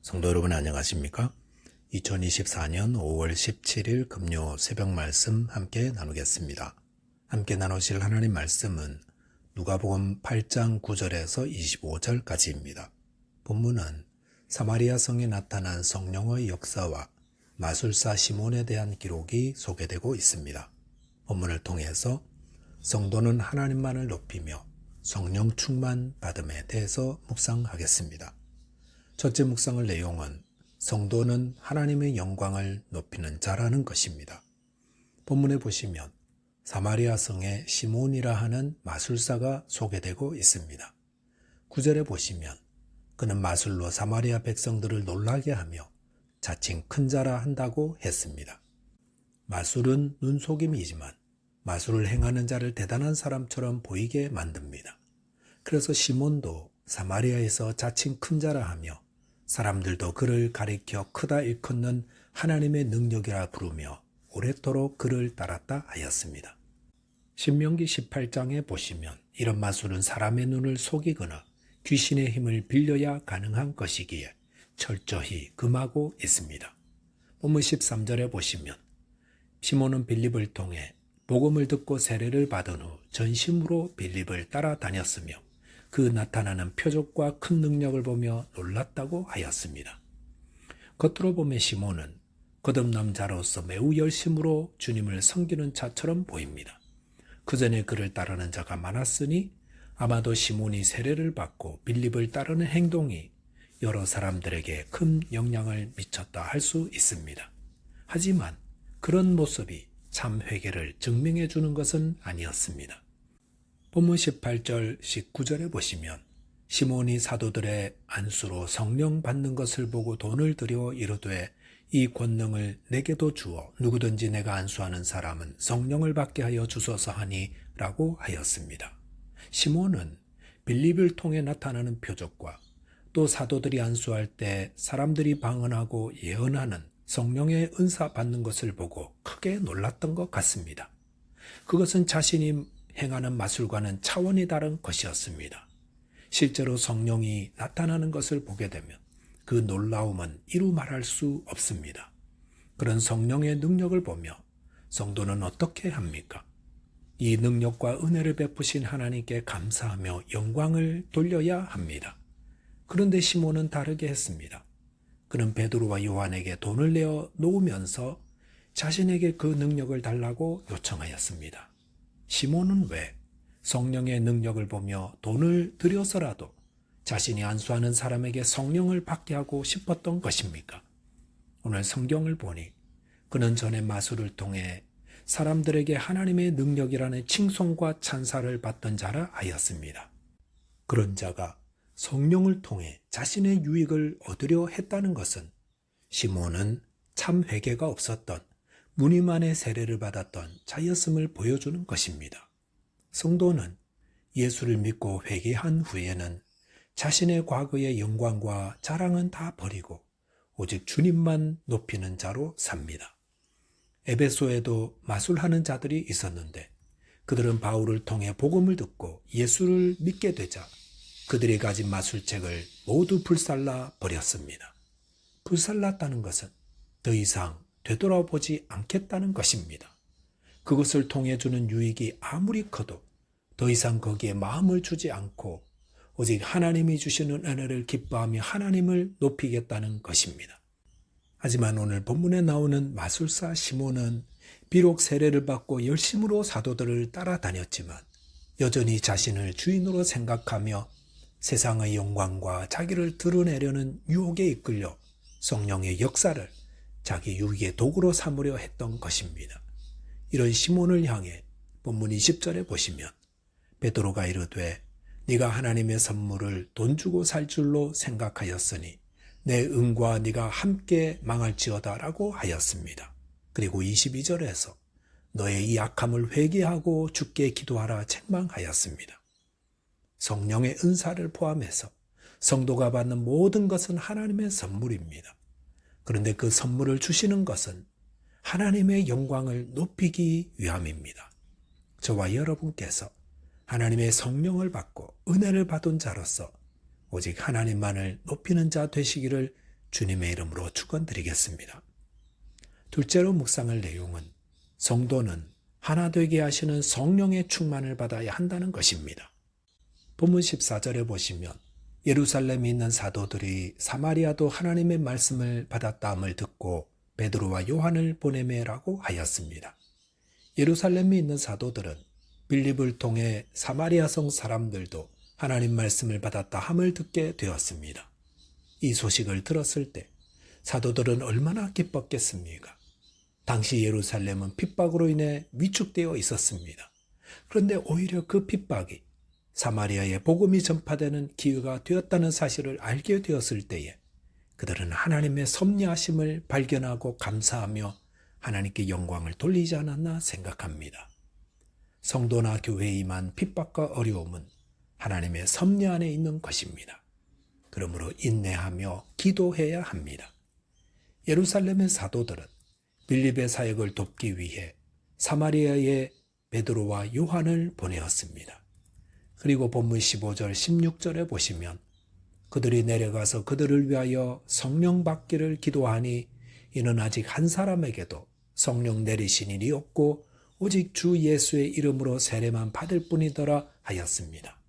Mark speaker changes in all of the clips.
Speaker 1: 성도 여러분 안녕하십니까? 2024년 5월 17일 금요 새벽 말씀 함께 나누겠습니다. 함께 나누실 하나님 말씀은 누가복음 8장 9절에서 25절까지입니다. 본문은 사마리아 성에 나타난 성령의 역사와 마술사 시몬에 대한 기록이 소개되고 있습니다. 본문을 통해서 성도는 하나님만을 높이며 성령 충만 받음에 대해서 묵상하겠습니다. 첫째 묵상의 내용은 성도는 하나님의 영광을 높이는 자라는 것입니다. 본문에 보시면 사마리아 성에 시몬이라 하는 마술사가 소개되고 있습니다. 9절에 보시면 그는 마술로 사마리아 백성들을 놀라게 하며 자칭 큰 자라 한다고 했습니다. 마술은 눈속임이지만 마술을 행하는 자를 대단한 사람처럼 보이게 만듭니다. 그래서 시몬도 사마리아에서 자칭 큰 자라 하며 사람들도 그를 가리켜 크다 일컫는 하나님의 능력이라 부르며 오래도록 그를 따랐다 하였습니다. 신명기 18장에 보시면 이런 마술은 사람의 눈을 속이거나 귀신의 힘을 빌려야 가능한 것이기에 철저히 금하고 있습니다. 본문 13절에 보시면 시몬은 빌립을 통해 복음을 듣고 세례를 받은 후 전심으로 빌립을 따라다녔으며 그 나타나는 표적과 큰 능력을 보며 놀랐다고 하였습니다. 겉으로 보면 시몬은 거듭남자로서 매우 열심으로 주님을 섬기는 자처럼 보입니다. 그 전에 그를 따르는 자가 많았으니 아마도 시몬이 세례를 받고 빌립을 따르는 행동이 여러 사람들에게 큰 영향을 미쳤다 할 수 있습니다. 하지만 그런 모습이 참 회개를 증명해 주는 것은 아니었습니다. 본문 18절 19절에 보시면 시몬이 사도들의 안수로 성령 받는 것을 보고 돈을 들여 이르되 이 권능을 내게도 주어 누구든지 내가 안수하는 사람은 성령을 받게 하여 주소서 하니 라고 하였습니다. 시몬은 빌립을 통해 나타나는 표적과 또 사도들이 안수할 때 사람들이 방언하고 예언하는 성령의 은사 받는 것을 보고 크게 놀랐던 것 같습니다. 그것은 자신이 행하는 마술과는 차원이 다른 것이었습니다. 실제로 성령이 나타나는 것을 보게 되면 그 놀라움은 이루 말할 수 없습니다. 그런 성령의 능력을 보며 성도는 어떻게 합니까? 이 능력과 은혜를 베푸신 하나님께 감사하며 영광을 돌려야 합니다. 그런데 시몬은 다르게 했습니다. 그는 베드로와 요한에게 돈을 내어 놓으면서 자신에게 그 능력을 달라고 요청하였습니다. 시몬은 왜 성령의 능력을 보며 돈을 들여서라도 자신이 안수하는 사람에게 성령을 받게 하고 싶었던 것입니까? 오늘 성경을 보니 그는 전에 마술을 통해 사람들에게 하나님의 능력이라는 칭송과 찬사를 받던 자라 하였습니다. 그런 자가 성령을 통해 자신의 유익을 얻으려 했다는 것은 시몬은 참 회개가 없었던 무늬만의 세례를 받았던 자였음을 보여주는 것입니다. 성도는 예수를 믿고 회개한 후에는 자신의 과거의 영광과 자랑은 다 버리고 오직 주님만 높이는 자로 삽니다. 에베소에도 마술하는 자들이 있었는데 그들은 바울을 통해 복음을 듣고 예수를 믿게 되자 그들이 가진 마술책을 모두 불살라 버렸습니다. 불살랐다는 것은 더 이상 되돌아보지 않겠다는 것입니다. 그것을 통해 주는 유익이 아무리 커도 더 이상 거기에 마음을 주지 않고 오직 하나님이 주시는 은혜를 기뻐하며 하나님을 높이겠다는 것입니다. 하지만 오늘 본문에 나오는 마술사 시몬은 비록 세례를 받고 열심으로 사도들을 따라다녔지만 여전히 자신을 주인으로 생각하며 세상의 영광과 자기를 드러내려는 유혹에 이끌려 성령의 역사를 자기 유익의 도구로 삼으려 했던 것입니다. 이런 시몬을 향해 본문 20절에 보시면 베드로가 이르되 네가 하나님의 선물을 돈 주고 살 줄로 생각하였으니 내 은과 네가 함께 망할지어다 라고 하였습니다. 그리고 22절에서 너의 이 악함을 회개하고 주께 기도하라 책망하였습니다. 성령의 은사를 포함해서 성도가 받는 모든 것은 하나님의 선물입니다. 그런데 그 선물을 주시는 것은 하나님의 영광을 높이기 위함입니다. 저와 여러분께서 하나님의 성령을 받고 은혜를 받은 자로서 오직 하나님만을 높이는 자 되시기를 주님의 이름으로 축원드리겠습니다. 둘째로 묵상할 내용은 성도는 하나 되게 하시는 성령의 충만을 받아야 한다는 것입니다. 본문 14절에 보시면 예루살렘에 있는 사도들이 사마리아도 하나님의 말씀을 받았다함을 듣고 베드로와 요한을 보내매라고 하였습니다. 예루살렘에 있는 사도들은 빌립을 통해 사마리아 성 사람들도 하나님 말씀을 받았다 함을 듣게 되었습니다. 이 소식을 들었을 때 사도들은 얼마나 기뻤겠습니까? 당시 예루살렘은 핍박으로 인해 위축되어 있었습니다. 그런데 오히려 그 핍박이 사마리아에 복음이 전파되는 기회가 되었다는 사실을 알게 되었을 때에 그들은 하나님의 섭리하심을 발견하고 감사하며 하나님께 영광을 돌리지 않았나 생각합니다. 성도나 교회에 임한 핍박과 어려움은 하나님의 섭리 안에 있는 것입니다. 그러므로 인내하며 기도해야 합니다. 예루살렘의 사도들은 빌립의 사역을 돕기 위해 사마리아에 베드로와 요한을 보내었습니다. 그리고 본문 15절 16절에 보시면 그들이 내려가서 그들을 위하여 성령 받기를 기도하니 이는 아직 한 사람에게도 성령 내리신 일이 없고 오직 주 예수의 이름으로 세례만 받을 뿐이더라 하였습니다.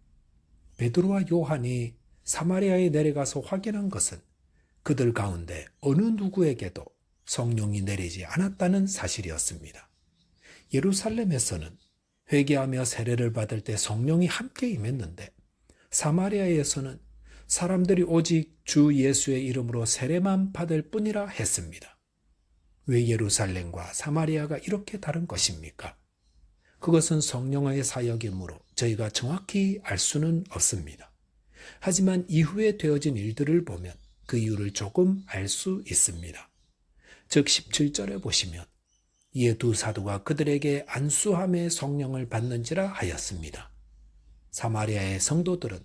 Speaker 1: 베드로와 요한이 사마리아에 내려가서 확인한 것은 그들 가운데 어느 누구에게도 성령이 내리지 않았다는 사실이었습니다. 예루살렘에서는 회개하며 세례를 받을 때 성령이 함께 임했는데 사마리아에서는 사람들이 오직 주 예수의 이름으로 세례만 받을 뿐이라 했습니다. 왜 예루살렘과 사마리아가 이렇게 다른 것입니까? 그것은 성령의 사역이므로 저희가 정확히 알 수는 없습니다. 하지만 이후에 되어진 일들을 보면 그 이유를 조금 알 수 있습니다. 즉 17절에 보시면 이에 두 사도가 그들에게 안수함의 성령을 받는지라 하였습니다. 사마리아의 성도들은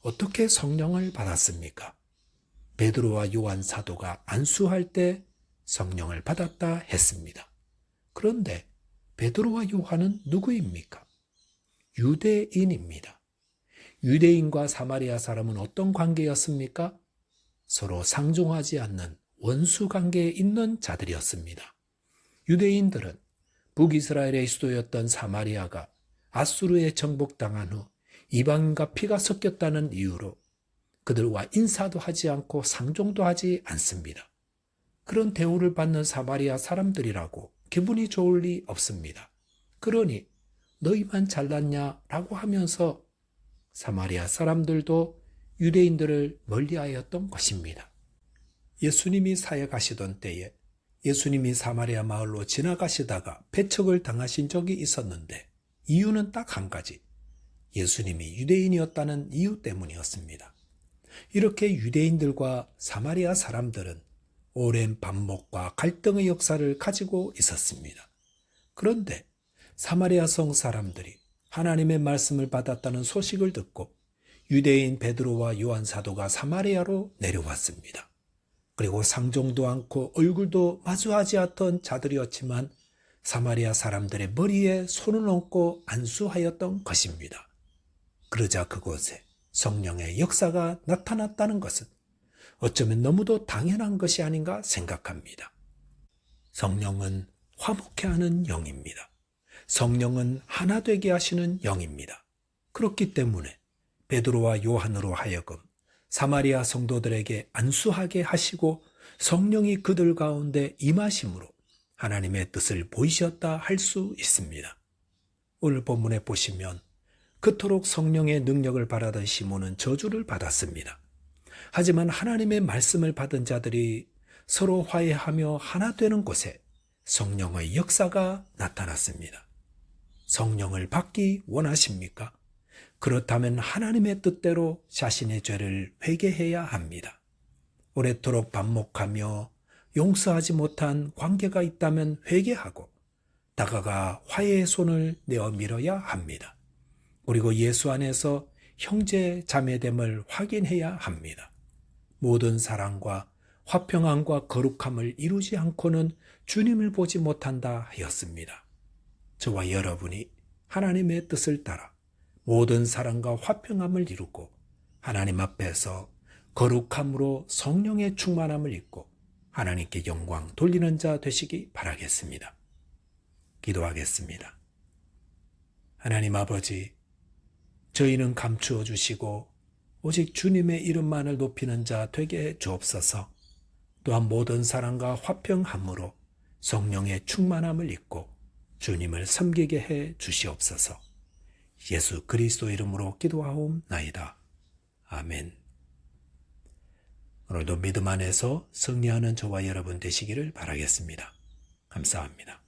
Speaker 1: 어떻게 성령을 받았습니까? 베드로와 요한 사도가 안수할 때 성령을 받았다 했습니다. 그런데 베드로와 요한은 누구입니까? 유대인입니다. 유대인과 사마리아 사람은 어떤 관계였습니까? 서로 상종하지 않는 원수 관계에 있는 자들이었습니다. 유대인들은 북이스라엘의 수도였던 사마리아가 아수르에 정복당한 후 이방인과 피가 섞였다는 이유로 그들과 인사도 하지 않고 상종도 하지 않습니다. 그런 대우를 받는 사마리아 사람들이라고 기분이 좋을 리 없습니다. 그러니 너희만 잘났냐라고 하면서 사마리아 사람들도 유대인들을 멀리하였던 것입니다. 예수님이 사역하시던 때에 예수님이 사마리아 마을로 지나가시다가 배척을 당하신 적이 있었는데 이유는 딱 한 가지. 예수님이 유대인이었다는 이유 때문이었습니다. 이렇게 유대인들과 사마리아 사람들은 오랜 반목과 갈등의 역사를 가지고 있었습니다. 그런데 사마리아 성 사람들이 하나님의 말씀을 받았다는 소식을 듣고 유대인 베드로와 요한 사도가 사마리아로 내려왔습니다. 그리고 상종도 않고 얼굴도 마주하지 않던 자들이었지만 사마리아 사람들의 머리에 손을 얹고 안수하였던 것입니다. 그러자 그곳에 성령의 역사가 나타났다는 것은 어쩌면 너무도 당연한 것이 아닌가 생각합니다. 성령은 화목해 하는 영입니다. 성령은 하나 되게 하시는 영입니다. 그렇기 때문에 베드로와 요한으로 하여금 사마리아 성도들에게 안수하게 하시고 성령이 그들 가운데 임하심으로 하나님의 뜻을 보이셨다 할 수 있습니다. 오늘 본문에 보시면 그토록 성령의 능력을 바라던 시몬은 저주를 받았습니다. 하지만 하나님의 말씀을 받은 자들이 서로 화해하며 하나 되는 곳에 성령의 역사가 나타났습니다. 성령을 받기 원하십니까? 그렇다면 하나님의 뜻대로 자신의 죄를 회개해야 합니다. 오래도록 반목하며 용서하지 못한 관계가 있다면 회개하고 다가가 화해의 손을 내어 밀어야 합니다. 그리고 예수 안에서 형제 자매됨을 확인해야 합니다. 모든 사랑과 화평함과 거룩함을 이루지 않고는 주님을 보지 못한다 하였습니다. 저와 여러분이 하나님의 뜻을 따라 모든 사랑과 화평함을 이루고 하나님 앞에서 거룩함으로 성령의 충만함을 입고 하나님께 영광 돌리는 자 되시기 바라겠습니다. 기도하겠습니다. 하나님 아버지, 저희는 감추어 주시고 오직 주님의 이름만을 높이는 자 되게 해 주옵소서. 또한 모든 사랑과 화평함으로 성령의 충만함을 입고 주님을 섬기게 해 주시옵소서. 예수 그리스도 이름으로 기도하옵나이다. 아멘. 오늘도 믿음 안에서 승리하는 저와 여러분 되시기를 바라겠습니다. 감사합니다.